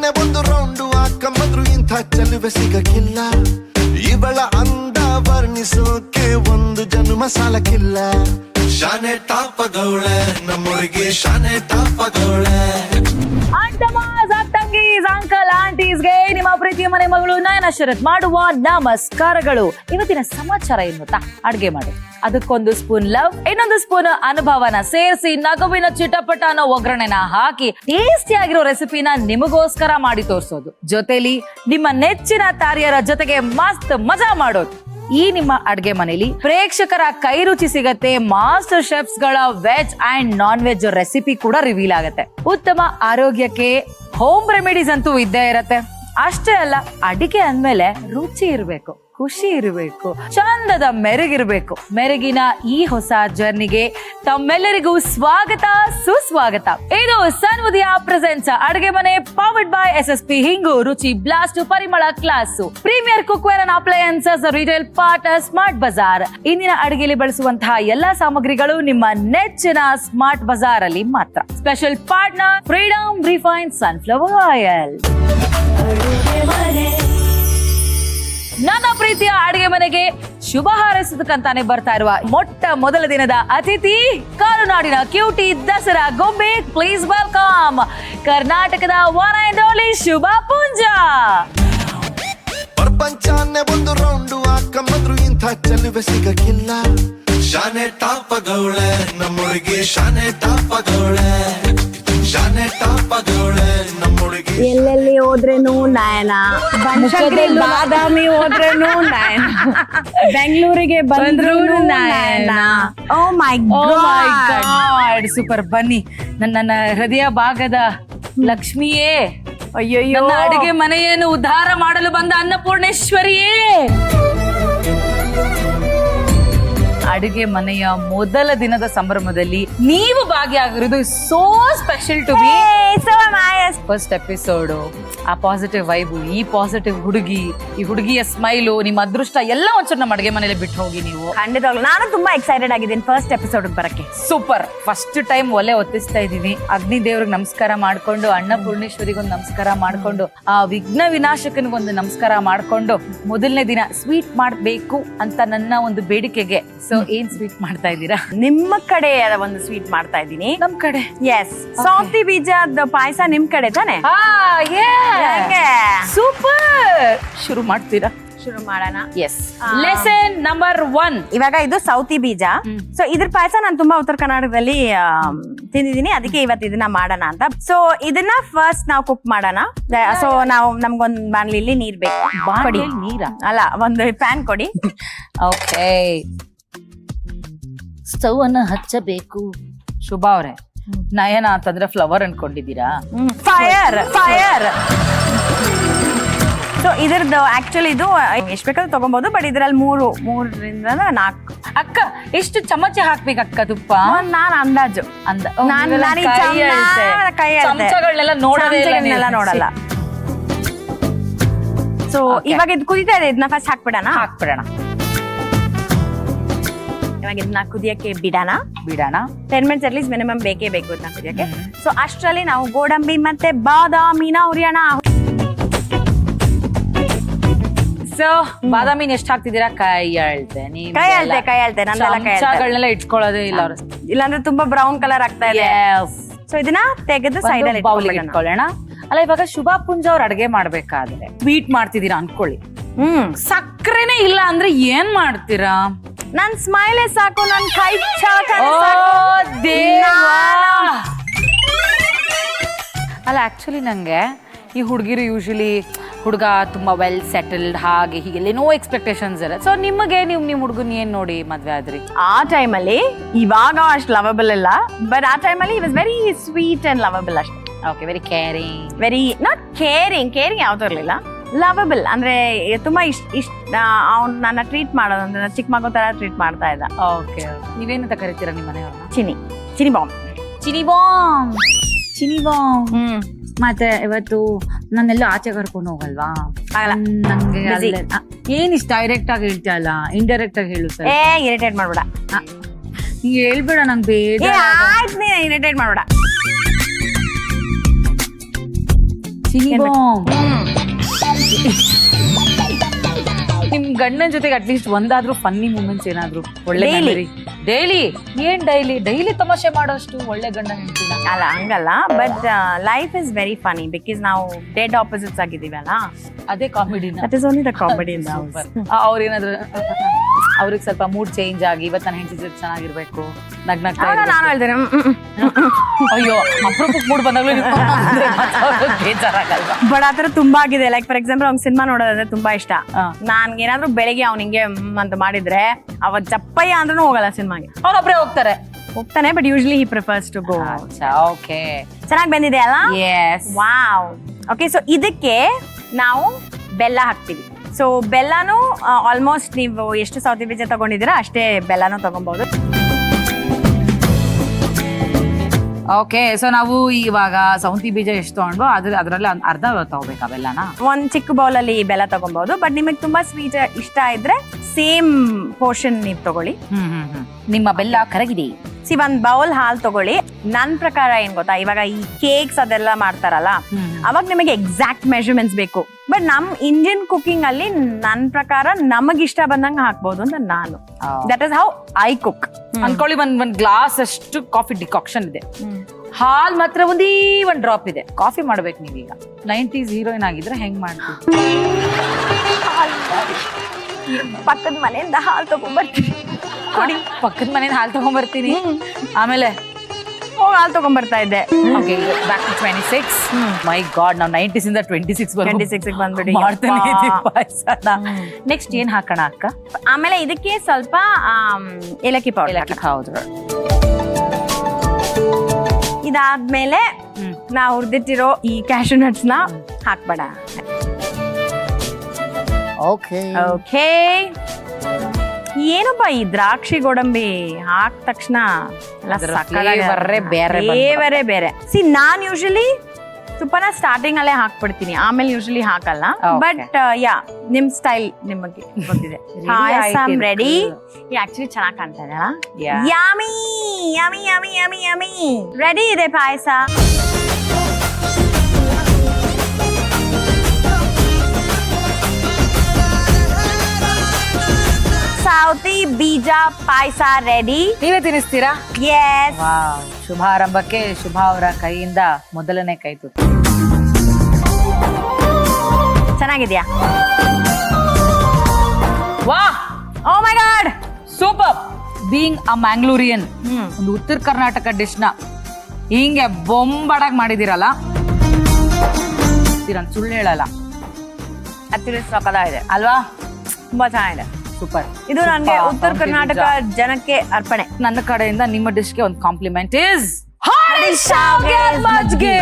ಪ್ರಪಂಚನೇ ಒಂದು ರೌಂಡು ಹಾಕಂಬಂದ್ರು ಇಂಥ ಚೆಲುವೆ ಸಿಗಕ್ಕಿಲ್ಲ. ಇವಳ ಅಂದ ವರ್ಣಿಸೋಕೆ ಒಂದು ಜನ್ಮ ಸಾಲಕ್ಕಿಲ್ಲ. ಶಾನೆ ಟಾಪಗೌಳೆ ನಮ್ಮೊಳಗೆ ಶಾನೆ ಟಾಪಗೌಳೆ. ಅಂಕಲ್ ಆಂಟೀಸ್ಗೆ ನಿಮ್ಮ ಪ್ರೀತಿಯ ಮನೆ ಮಗಳು ನಯನ ಶರತ್ ಮಾಡುವ ನಮಸ್ಕಾರಗಳು. ಇವತ್ತಿನ ಸಮಾಚಾರ ಏನು ಗೊತ್ತಾ? ಅಡ್ಗೆ ಮಾಡಿ ಅದಕ್ಕೊಂದು ಸ್ಪೂನ್ ಲವ್, ಇನ್ನೊಂದು ಸ್ಪೂನ್ ಅನುಭವನ ಸೇರಿಸಿ ನಗುವಿನ ಚಿಟಪಟ ಅನ್ನೋ ಒಗ್ಗರಣೆನ ಹಾಕಿ ಟೇಸ್ಟಿ ಆಗಿರೋ ರೆಸಿಪಿನ ನಿಮಗೋಸ್ಕರ ಮಾಡಿ ತೋರಿಸೋದು, ಜೊತೆಲಿ ನಿಮ್ಮ ನೆಚ್ಚಿನ ತಾರಿಯರ ಜೊತೆಗೆ ಮಸ್ತ್ ಮಜಾ ಮಾಡೋದು. ಈ ನಿಮ್ಮ ಅಡ್ಗೆ ಮನೆಯಲ್ಲಿ ಪ್ರೇಕ್ಷಕರ ಕೈ ರುಚಿ ಸಿಗತ್ತೆ. ಮಾಸ್ಟರ್ ಶೆಫ್ಸ್ ಗಳ veg and non veg recipe ಕೂಡ ರಿವೀಲ್ ಆಗತ್ತೆ. ಉತ್ತಮ ಆರೋಗ್ಯಕ್ಕೆ ಹೋಮ್ ರೆಮಿಡೀಸ್ ಅಂತೂ ಇದ್ದೇ ಇರತ್ತೆ. ಅಷ್ಟೇ ಅಲ್ಲ, ಅಡಿಗೆ ಅಂದ್ಮೇಲೆ ರುಚಿ ಇರ್ಬೇಕು, ಖುಷಿ ಇರಬೇಕು, ಚಂದದ ಮೆರುಗಿರ್ಬೇಕು. ಮೆರುಗಿನ ಈ ಹೊಸ ಜರ್ನಿಗೆ ತಮ್ಮೆಲ್ಲರಿಗೂ ಸ್ವಾಗತ, ಸುಸ್ವಾಗತ. ಇದು ಸನ್ ಉದಯ ಪ್ರೆಸೆಂಟ್ಸ್ ಅಡುಗೆ ಮನೆ, ಪವರ್ಡ್ ಬೈ SSP ಹಿಂಗು, ರುಚಿ ಬ್ಲಾಸ್ಟ್, ಪರಿಮಳ class, premier cookware and appliances, retail partner, Smart Bazaar. ಇಂದಿನ ಅಡುಗೆಯಲ್ಲಿ ಬಳಸುವಂತಹ ಎಲ್ಲಾ ಸಾಮಗ್ರಿಗಳು ನಿಮ್ಮ ನೆಚ್ಚಿನ ಸ್ಮಾರ್ಟ್ ಬಜಾರ್ ಅಲ್ಲಿ ಮಾತ್ರ. Special partner freedom refined sunflower oil. ನನ್ನ ಪ್ರೀತಿಯ ಅಡುಗೆ ಮನೆಗೆ ಶುಭ ಹಾರೈಸೋದಕ್ಕಂತಾನೆ ಬರ್ತಾ ಇರುವ ಮೊಟ್ಟ ಮೊದಲ ದಿನದ ಅತಿಥಿ, ಕಾರುನಾಡಿನ ಕ್ಯೂಟಿ ದಸರಾ ಗೊಂಬೆ. ಪ್ಲೀಸ್ ವೆಲ್ಕಮ್ ಕರ್ನಾಟಕದ ಒನ್ ಅಂಡ್ ಓನ್ಲಿ ಶುಭ ಪೂಂಜಾ. ಪ್ರಪಂಚನೇ ಒಂದು ರೌಂಡು ಹಾಕಂಬಂದ್ರು ಇಂಥ ಚೆಲುವೆ ಸಿಗಕ್ಕಿಲ್ಲ. ಶಾನೆ ಟಾಪಗೌಳೆ ನಮ್ಮೊಳಗೆ ಶಾನೆ ಟಾಪಗೌಳೆ. ಶಾನೆ ಟಾಪಗೌಳೆ ನಮ್ಮೊಳಗೆ. ಎಲ್ಲೆಲ್ಲಿ ಹೋದ್ರೇನು ನಯನ, ಬನಶಂಕರಿ ಬಾದಾಮಿ ಹೋದ್ರೇನು ನಯನ, ಬೆಂಗಳೂರಿಗೆ ಬಂದ್ರು ನಯನ. ಓ ಮೈ ಗಾಡ್, ಸೂಪರ್. ಬನ್ನಿ ನನ್ನ ಹೃದಯ ಭಾಗದ ಲಕ್ಷ್ಮಿಯೇ, ಅಯ್ಯಯ್ಯೋ, ನನ್ನ ಅಡುಗೆ ಮನೆಯನ್ನು ಉದ್ಧಾರ ಮಾಡಲು ಬಂದ ಅನ್ನಪೂರ್ಣೇಶ್ವರಿಯೇ. ಅಡುಗೆ ಮನೆಯ ಮೊದಲ ದಿನದ ಸಂಭ್ರಮದಲ್ಲಿ ನೀವು ಭಾಗಿಯಾಗಿರೋದು so special to me. First episode, ಆ ಪಾಸಿಟಿವ್ ವೈಬು, ಈ ಪಾಸಿಟಿವ್ ಹುಡುಗಿ, ಈ ಹುಡುಗಿಯ ಸ್ಮೈಲು, ನಿಮ್ಮ ಅದೃಷ್ಟ ಎಲ್ಲ ಒಂಚೂರು ನಮ್ಮ ಅಡುಗೆ ಮನೇಲಿ ಬಿಟ್ಟು ಹೋಗಿ ನೀವು. ಖಂಡಿತವಾಗ್ಲು ನಾನು ತುಂಬಾ ಎಕ್ಸೈಟೆಡ್ ಆಗಿದ್ದೀನಿ ಫಸ್ಟ್ ಎಪಿಸೋಡ್ ಬರಕ್ಕೆ. ಸೂಪರ್. ಫಸ್ಟ್ ಟೈಮ್ ಒಲೆ ಹೊತ್ತಿಸ್ತಾ ಇದ್ದೀನಿ. ಅಗ್ನಿ ದೇವ್ರಿಗೆ ನಮಸ್ಕಾರ ಮಾಡ್ಕೊಂಡು, ಅನ್ನಪೂರ್ಣೇಶ್ವರಿಗೊಂದು ನಮಸ್ಕಾರ ಮಾಡ್ಕೊಂಡು, ಆ ವಿಘ್ನ ವಿನಾಶಕನಿಗೊಂದು ನಮಸ್ಕಾರ ಮಾಡ್ಕೊಂಡು, ಮೊದಲನೇ ದಿನ ಸ್ವೀಟ್ ಮಾಡ್ಬೇಕು ಅಂತ ನನ್ನ ಒಂದು ಬೇಡಿಕೆಗೆ. ಸೊ ಏನ್ ಸ್ವೀಟ್ ಮಾಡ್ತಾ ಇದ್ದೀರಾ? ನಿಮ್ಮ ಕಡೆ ಒಂದು ಸ್ವೀಟ್ ಮಾಡ್ತಾ ಇದ್ದೀನಿ. ನಮ್ ಕಡೆ ಎಸ್, ಸೌತಿ ಬೀಜದ ಪಾಯಸ ನಿಮ್ ಕಡೆ ತಾನೆ? ಸೂಪರ್. ಶುರು ಮಾಡ್ತೀರಾ? ಶುರು ಮಾಡೋಣ. ಎಸ್. Lesson number 1. ಇವಾಗ ಇದು ಸೌತಿ ಬೀಜ. ಸೊ ಇದ್ರ ಪಾಯಸ ನಾನು ತುಂಬಾ ಉತ್ತರ ಕರ್ನಾಟಕದಲ್ಲಿ ತಿಂದಿದ್ದೀನಿ, ಅದಕ್ಕೆ ಇವತ್ತು ಇದನ್ನ ಮಾಡೋಣ ಅಂತ. ಸೊ ಇದನ್ನ ಫಸ್ಟ್ ನಾವು ಕುಕ್ ಮಾಡೋಣ. ಸೊ ನಾವು ನಮ್ಗೊಂದ್ ಬಾಣ್ಲಿಲಿ ನೀರ್ ಬೇಕು. ನೀರ ಅಲ್ಲ, ಒಂದು ಪ್ಯಾನ್ ಕೊಡಿ. ಓಕೆ, ಸ್ಟವ್ ಅನ್ನ ಹಚ್ಚಬೇಕು. ಶುಭ ಅವ್ರೆ, ನಯನ ಅಂತಂದ್ರೆ ಫ್ಲವರ್ ಅನ್ಕೊಂಡಿದ್ದೀರಾ? Fire fire. ಸೊ ಇದ್ರದ್ದು ಆಕ್ಚುಲಿ ಇದು ಎಷ್ಟ್ ಬೇಕಾದ್ರೂ ತಗೊಬಹುದು, ಬಟ್ ಇದ್ರಲ್ಲಿ ಮೂರರಿಂದ 4. ಅಕ್ಕ, ಎಷ್ಟು ಚಮಚ ಹಾಕ್ಬೇಕು ಅಕ್ಕ ತುಪ್ಪ? ನಾನ್ ಅಂದಾಜು ಚಮಚಗಳನ್ನೆಲ್ಲ ನೋಡಲ್ಲ. ಸೊ ಇವಾಗ ಇದು ಕುದಿತಾ ಇದೆ, ಇದನ್ನ ಫಸ್ಟ್ ಹಾಕ್ಬಿಡೋಣ. ಇವಾಗ ಇದನ್ನ ಕುದಿಯಕ್ಕೆ ಬಿಡೋಣ. 10 ಮಿನಿಟ್ಸ್ ಅಟ್ ಲೀಸ್ಟ್ ಮಿನಿಮಮ್ ಬೇಕೇ ಬೇಕು ಇದನ್ನ ಕುದಿಯಕ್ಕೆ. ಸೊ ಅಷ್ಟರಲ್ಲಿ ನಾವು ಗೋಡಂಬಿ ಮತ್ತೆ ಬಾದಾಮಿನ ಹುರಿಯೋಣ. ಸೊ ಬಾದಾಮಿನ ಎಷ್ಟು ಹಾಕ್ತಿದ್ದೀರಾ? ಕೈ ಅಳ್ತೆ ಚಮಚಗಳನ್ನೆಲ್ಲ ಇಟ್ಕೊಳ್ಳೋದೇ ಇಲ್ಲ ಅವ್ರು, ಇಲ್ಲಾಂದ್ರೆ ತುಂಬಾ ಬ್ರೌನ್ ಕಲರ್ ಆಗ್ತಾ ಇದೆ. ಸೊ ಇದನ್ನ ತೆಗೆದು ಸೈಡ್ ಅಲ್ಲಿ ಇಟ್ಕೊಳ್ಳೋಣ. ಅಲ್ಲ, ಇವಾಗ ಶುಭ ಪುಂಜ ಅವ್ರು ಅಡ್ಗೆ ಮಾಡ್ಬೇಕಾದ್ರೆ ಸ್ವೀಟ್ ಮಾಡ್ತಿದ್ದೀರಾ ಅನ್ಕೊಳ್ಳಿ, ಸಕ್ಕರೆನೇ ಇಲ್ಲ ಅಂದ್ರೆ ಏನ್ ಮಾಡ್ತೀರಾ? ನನ್ ಸ್ಮೈಲೇ ಸಾಕು, ನನ್ ಕೈ ಅಲ್ಲ. ಆಕ್ಚುಲಿ ನಂಗೆ ಈ ಹುಡುಗಿರು ಯೂಶಲಿ ಹುಡುಗ ತುಂಬಾ ವೆಲ್ ಸೆಟಲ್ಡ್ ಹಾಗೆ ಹೀಗೆ ನೋ ಎಕ್ಸ್ಪೆಕ್ಟೇಷನ್ಸ್ ಇರುತ್ತೆ. ಸೊ ನಿಮಗೆ ನಿಮ್ ಹುಡುಗನ್ ಏನ್ ನೋಡಿ ಮದ್ವೆ ಆದ್ರಿ? ಆ ಟೈಮಲ್ಲಿ ಇವಾಗ ಅಷ್ಟು ಲವಬಲ್ ಇಲ್ಲ, ಬಟ್ ಆ ಟೈಮಲ್ಲಿ was very sweet and lovable ಅಷ್ಟೇ. Okay, very caring. Very not caring ಯಾವ್ದು ಇರ್ಲಿಲ್ಲ, ಲವಬಲ್ ಅಂದ್ರೆ ತುಂಬಾ ಇಷ್ಟ ಅವ್ನು ನನ್ನ ಟ್ರೀಟ್ ಮಾಡೋದು ಅಂದ್ರೆ ಚಿಕ್ಕ ಮಗು ತರ ಟ್ರೀಟ್ ಮಾಡ್ತಾ ಇದ್ದ. ಓಕೆ, ನೀವೇನಂತ ಕರಿತೀರಾ ನಿಮ್ಮ ಮನೆಯವ್ರನ್ನ? ಚಿನಿ ಬಾಂಬ್. ಮತ್ತೆ ಇವತ್ತು ನಾನೆಲ್ಲ ಆಚೆ ಕರ್ಕೊಂಡು ಹೋಗಲ್ವಾ? ನಂಗೆ ಏನ್ ಇಷ್ಟ ಡೈರೆಕ್ಟ್ ಆಗಿ ಹೇಳ್ತೀಯಲ್ಲ, ಇಂಡೈರೆಕ್ಟ್ ಆಗಿ ಹೇಳು ಸರ್. ಇರಿಟೇಟ್ ಮಾಡ್ಬೇಡ, ನೀ ಹೇಳ್ಬೇಡ, ನಂಗೆ ಬೇಡ. ಇರಿಟೇಟ್ ಮಾಡ್ಬೇಡ. ಸಿಂಗೋಮ್. ನಿಮ್ ಗಂಡನ ಜೊತೆಗೆ ಅಟ್ಲೀಸ್ಟ್ ಒಂದಾದ್ರೂ ಫನ್ನಿ ಮೂಮೆಂಟ್ಸ್ ಏನಾದ್ರು ಒಳ್ಳೆ Daily. ಡೈಲಿ ಏನ್ ಡೈಲಿ ತಮಾಷೆ ಮಾಡೋಷ್ಟು ಒಳ್ಳೆ ಗಂಡ ಹೆಂಡ್ತಿನ? ಅಲ್ಲ ಹಂಗಲ್ಲ, but life is very funny because ನಾವು ಡೆಡ್ ಆಪೋಸಿಟ್ಸ್ ಆಗಿದೀವಲ್ಲ. ಅದೇ ಕಾಮಿಡಿನ. That is only the comedy in ಅವ್ರೇನಾದ್ರು ಅವ್ರಿಗೆ ಸ್ವಲ್ಪ ಮೂಡ್ ಚೇಂಜ್ ಆಗಿ ಇವತ್ತು ನನ್ನ ಹೆಂಡತಿ ಜೊತೆ ಚೆನ್ನಾಗಿರ್ಬೇಕು, ನಗ್ನಗ್ತಾ ನಾನು ಹೇಳ್ತೇನೆ ಅಯ್ಯೋ ಅಪ್ರೂಪಕ್ಕೆ ಮೂಡ್ ಬಂದಾಗ್ಲೂ ನೀವು ಬೇಜಾರಾಗಲ್ವಾ? ಬಟ್ ಆತರ ತುಂಬಾ ಆಗಿದೆ. ಲೈಕ್ ಫಾರ್ ಎಕ್ಸಾಂಪಲ್ ಅವ್ನ್ ಸಿನಿಮಾ ನೋಡೋದಂದ್ರೆ ತುಂಬಾ ಇಷ್ಟ. ಹಾ. ಏನಾದ್ರು ಬೆಳಿಗ್ಗೆ ಅವ್ನ ಹಿಂಗೆ ಅಂತ ಮಾಡಿದ್ರೆ ಅವತ್ ಚಪ್ಪಯ್ಯ ಅಂದ್ರೂ ಹೋಗಲ್ಲ ಸಿನಿಮಾಗೆ, ಅವ್ರೊಬ್ರೇ ಹೋಗ್ತಾರೆ. ಹೋಗ್ತಾನೆ. But usually he prefers to go. Okay, ಚೆನ್ನಾಗಿ ಬಂದಿದೆ ಅಲ್ಲ? ಎಸ್. ವಾವ್. ಓಕೆ, ಸೊ ಇದಕ್ಕೆ ನಾವು ಬೆಲ್ಲ ಹಾಕ್ತೀವಿ. ಸೊ ಬೆಲ್ಲನು ಆಲ್ಮೋಸ್ಟ್ ನೀವು ಎಷ್ಟು ಸೌತೆ ಬೀಜ ತಗೊಂಡಿದ್ದೀರಾ ಅಷ್ಟೇ ಬೆಲ್ಲನೂ ತಗೊಬಹುದು. ಓಕೆ, ಸೊ ನಾವು ಇವಾಗ ಸೌಂತಿ ಬೀಜ ಎಷ್ಟು ತಗೊಂಡು ಅದ್ರಲ್ಲಿ ಅರ್ಧ ತಗೋಬೇಕಾ ಬೆಲ್ಲನ? ಒಂದ್ ಚಿಕ್ಕ ಬೌಲ್ ಅಲ್ಲಿ ಬೆಲ್ಲ ತಗೊಬಹುದು. ಬಟ್ ನಿಮಗೆ ತುಂಬಾ ಸ್ವೀಟ್ ಇಷ್ಟ ಇದ್ರೆ ಸೇಮ್ ಪೋರ್ಷನ್ ನೀವು ತಗೊಳ್ಳಿ. ನಿಮ್ಮ ಬೆಲ್ಲ ಕರಗಿದೆ. ಒಂದ್ ಬೌಲ್ ಹಾಲ್ ತಗೊಳ್ಳಿ. ನನ್ ಪ್ರಕಾರ ಏನ್ ಗೊತ್ತಾ, ಇವಾಗ ಈ ಕೇಕ್ಸ್ ಅದೆಲ್ಲ ಮಾಡ್ತಾರಲ್ಲ, ಅವಾಗ ನಿಮಗೆ ಎಕ್ಸಾಕ್ಟ್ ಮೆಜರ್ಮೆಂಟ್ಸ್ ಬೇಕು. ಬಟ್ ನಮ್ ಇಂಡಿಯನ್ ಕುಕಿಂಗ್ ಅಲ್ಲಿ ನನ್ ಪ್ರಕಾರ ನಮಗ್ ಇಷ್ಟ ಬಂದಂಗ ಹಾಕ್ಬಹುದು ಅಂತ ನಾನು. That is how I cook. ಅನ್ಕೊಳ್ಳಿ ಒಂದ್ ಗ್ಲಾಸ್ ಅಷ್ಟು ಕಾಫಿ ಡಿಕಾಕ್ಷನ್ ಇದೆ, ಹಾಲ್ ಮಾತ್ರ ಒಂದ್ ಡ್ರಾಪ್ ಇದೆ. ಕಾಫಿ ಮಾಡ್ಬೇಕು ನೀವೀಗ 90s ಹೀರೋಯಿನ್ ಆಗಿದ್ರೆ ಹೆಂಗ್ ಮಾಡ್ತೀವಿ? ಪಕ್ಕದ ಮನೆಯಿಂದ ಹಾಲ್ ತಗೊಂಡ್ಬರ್ತೀನಿ, ಕೊಡಿ. ಪಕ್ಕದ ಮನೆಯಿಂದ ಹಾಲ್ ತಗೊಂಡ್ಬರ್ತೀನಿ, ಆಮೇಲೆ ಹೋಗಿ ಹಾಲ್ ತಗೊಂಡ್ಬರ್ತಾ ಇದ್ದೆ. Back to 26. ಮೈ ಗಾಡ್, ನಾವು 90s ಇಂದ 26 ಬಂದ್ಬಿಡಿ. ನೆಕ್ಸ್ಟ್ ಏನ್ ಹಾಕೋಣ ಅಕ್ಕ? ಆಮೇಲೆ ಇದಕ್ಕೆ ಸ್ವಲ್ಪ ಏಲಕ್ಕಿ ಪೌಡರ್. ಹೌದು. ಇದಾದ್ಮೇಲೆ ನಾವು ಹುರಿದಿಟ್ಟಿರೋ ಈ ಕ್ಯಾಶು ನಟ್ಸ್ ನ ಹಾಕ್ಬೇಡ. Okay, okay. ಏನಪ್ಪ ಈ ದ್ರಾಕ್ಷಿ ಗೋಡಂಬಿ ಹಾಕ ತಕ್ಷಣ ಬೇರೆ ಬೇರೆ. ಸಿ ನಾನ್ ಯೂಶಲಿ ತುಪ್ಪನ ಸ್ಟಾರ್ಟಿಂಗ್ ಅಲ್ಲೇ ಹಾಕ್ಬಿಡ್ತೀನಿ, ಆಮೇಲೆ ಯೂಶಲಿ ಹಾಕಲ್ಲ. ಬಟ್ ಯಾ, ನಿಮ್ ಸ್ಟೈಲ್ ನಿಮಗೆ ಗೊತ್ತಿದೆ. ಪಾಯಸಂ ರೆಡಿ. ಆಕ್ಚುಲಿ ಚೆನ್ನಾಗಿ ಕಾಣ್ತಾ ಇದೆ ಅಲ್ಲ? Yummy yummy yummy yummy yummy. Ready ಇದೆ ಪಾಯಸ. ಸೌತಿ ಬೀಜ ಪಾಯಸ ರೆಡಿ. ನೀವೇ ತಿನ್ನಿಸ್ತೀರಾ? ಎಸ್. ಶುಭಾರಂಭಕ್ಕೆ ಶುಭ ಅವರ ಕೈಯಿಂದ ಮೊದಲನೇ ಕೈ ತುತ್ತು. ಚೆನ್ನಾಗಿದ್ಯಾ? ವಾ, oh my god, super. Being a Mangalorean, ಒಂದು ಉತ್ತರ ಕರ್ನಾಟಕ ಡಿಶ್ ನ ಹಿಂಗೆ ಬೊಂಬಾಡಾಗಿ ಮಾಡಿದಿರಲ್ಲ, ಸುಳ್ಳು ಹೇಳಲ್ಲ. ಆಕ್ಚುಲಿ ಸಖತ್ತಾಗಿದೆ ಅಲ್ವಾ? ತುಂಬಾ ಚೆನ್ನಾಗಿದೆ. ಸೂಪರ್. ಇದು ನನಗೆ ಉತ್ತರ ಕರ್ನಾಟಕ ಜನಕ್ಕೆ ಅರ್ಪಣೆ. ನನ್ನ ಕಡೆಯಿಂದ ನಿಮ್ಮ ಡಿಶ್ಗೆ ಒಂದು ಕಾಂಪ್ಲಿಮೆಂಟ್ ಇಸ್ ಶಾವ್ಗೆ ಮಜ್ಜಿಗೆ.